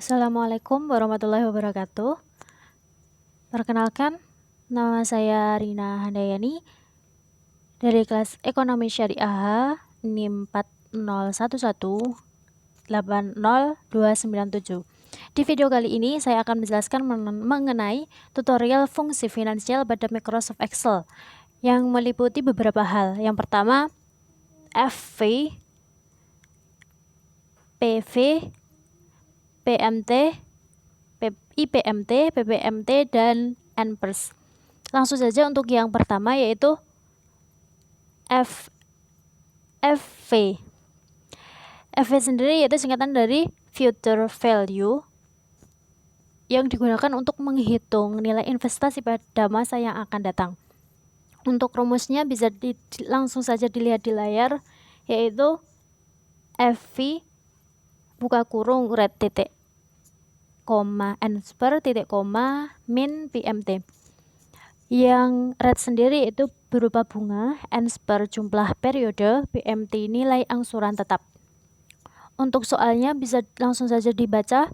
Assalamualaikum warahmatullahi wabarakatuh. Perkenalkan, nama saya Rina Handayani dari kelas Ekonomi Syariah NIM 401180297. Di video kali ini saya akan menjelaskan mengenai tutorial fungsi finansial pada Microsoft Excel yang meliputi beberapa hal. Yang pertama, FV, PV, PMT, IPMT, PPMT, dan NPERS. Langsung saja untuk yang pertama yaitu FV. FV sendiri yaitu singkatan dari Future Value yang digunakan untuk menghitung nilai investasi pada masa yang akan datang. Untuk rumusnya bisa langsung saja dilihat di layar, yaitu FV buka kurung red titik koma NSPER titik koma min PMT. Yang red sendiri itu berupa bunga, NSPER jumlah periode, PMT nilai angsuran tetap. Untuk soalnya bisa langsung saja dibaca.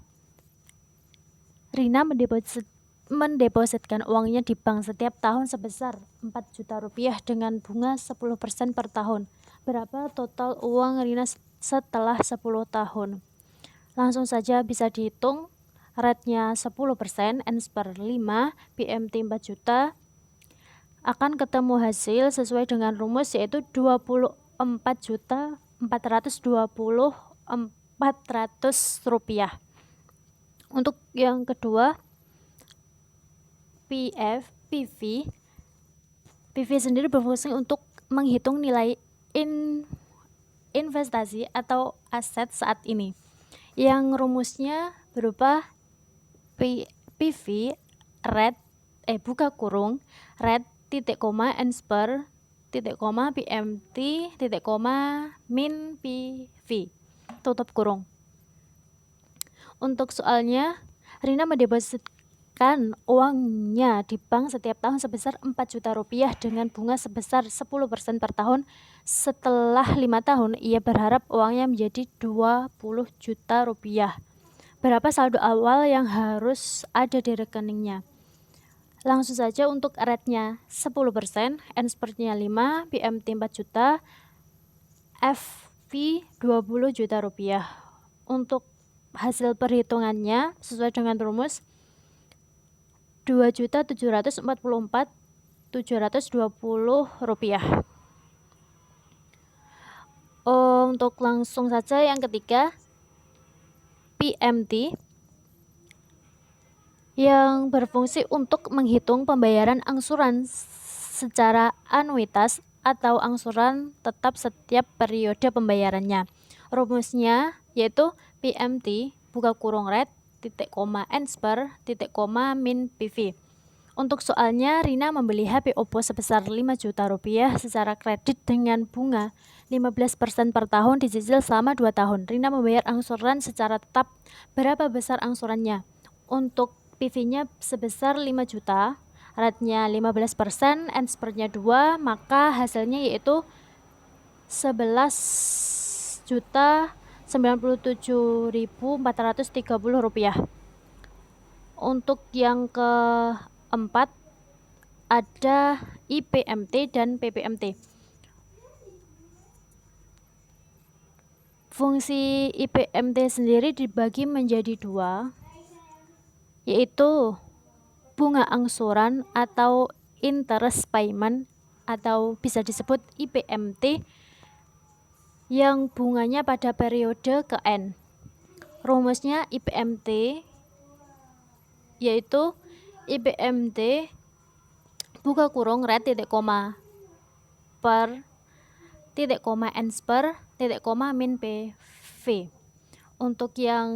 Rina mendepositkan uangnya di bank setiap tahun sebesar 4 juta rupiah dengan bunga 10% per tahun. Berapa total uang Rina setelah 10 tahun? Langsung saja bisa dihitung. Rate-nya 10%, NSPER 5, PMT 4 juta. Akan ketemu hasil sesuai dengan rumus yaitu 24.420.400 rupiah. Untuk yang kedua, PV sendiri berfungsi untuk menghitung nilai investasi atau aset saat ini, yang rumusnya berupa PV buka kurung red titik koma NSPER titik koma PMT titik koma min PV tutup kurung. Untuk soalnya, Rina mendepositkan uangnya di bank setiap tahun sebesar 4 juta rupiah dengan bunga sebesar 10% per tahun. Setelah 5 tahun, ia berharap uangnya menjadi 20 juta rupiah. Berapa saldo awal yang harus ada di rekeningnya? Langsung saja untuk rate-nya 10%, NSPER-nya 5, PMT 4 juta, FV 20 juta rupiah. Untuk hasil perhitungannya sesuai dengan rumus 2.744.720 rupiah. Untuk langsung saja yang ketiga, PMT yang berfungsi untuk menghitung pembayaran angsuran secara anuitas atau angsuran tetap setiap periode pembayarannya. Rumusnya yaitu PMT buka kurung red titik koma NSPER titik koma min PV. Untuk soalnya, Rina membeli HP Oppo sebesar 5 juta rupiah secara kredit dengan bunga 15% per tahun dicicil selama 2 tahun. Rina membayar angsuran secara tetap. Berapa besar angsurannya? Untuk PV-nya sebesar 5 juta, rate-nya 15%, NSPER-nya 2, maka hasilnya yaitu 11.097.430 rupiah. Untuk yang keempat ada IPMT dan PPMT. Fungsi IPMT sendiri dibagi menjadi dua, yaitu bunga angsuran atau interest payment atau bisa disebut IPMT yang bunganya pada periode ke N. Rumusnya IPMT yaitu IPMT buka kurung red titik koma per titik koma NSPER titik koma min PV. Untuk yang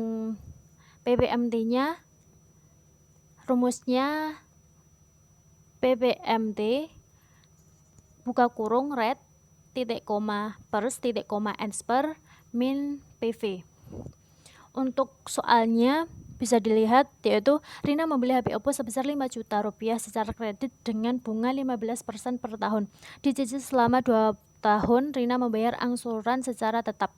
PPMT-nya rumusnya PPMT buka kurung red titik koma pers titik koma NSPER min PV. Untuk soalnya bisa dilihat yaitu Rina membeli HP Oppo sebesar 5 juta rupiah secara kredit dengan bunga 15% per tahun. Dicicil selama 2 tahun, Rina membayar angsuran secara tetap.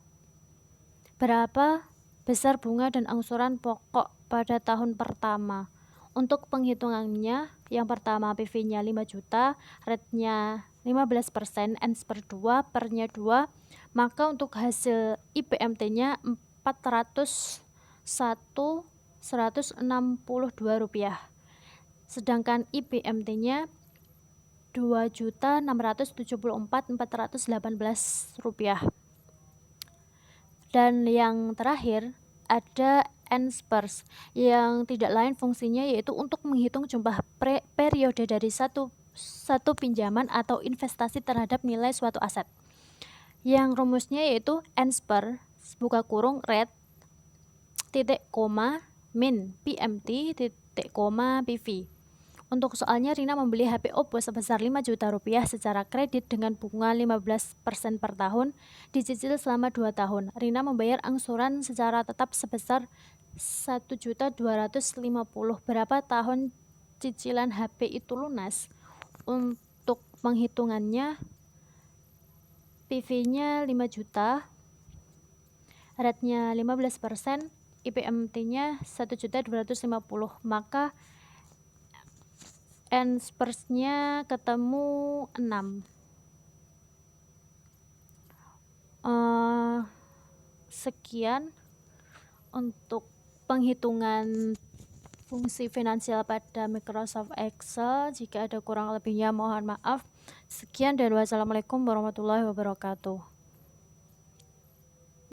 Berapa besar bunga dan angsuran pokok pada tahun pertama. Untuk penghitungannya, yang pertama PV-nya 5 juta, rate-nya 15%, Ns per 2, per-nya 2, maka untuk hasil IPMT-nya Rp401.162. Sedangkan IPMT-nya Rp2.674.418. Dan yang terakhir ada Nspers yang tidak lain fungsinya yaitu untuk menghitung jumlah periode dari satu pinjaman atau investasi terhadap nilai suatu aset. Yang rumusnya yaitu Nsper buka kurung rate titik koma min PMT titik koma PV. Untuk soalnya, Rina membeli HP Oppo sebesar 5 juta rupiah secara kredit dengan bunga 15% per tahun, dicicil selama 2 tahun. Rina membayar angsuran secara tetap sebesar 1.250.000. Berapa tahun cicilan HP itu lunas? Untuk penghitungannya, PV-nya 5 juta, rate-nya 15%, IPMT-nya 1.250.000, maka Nspers-nya ketemu 6. Sekian untuk penghitungan fungsi finansial pada Microsoft Excel. Jika ada kurang lebihnya mohon maaf. Sekian dan wassalamualaikum warahmatullahi wabarakatuh.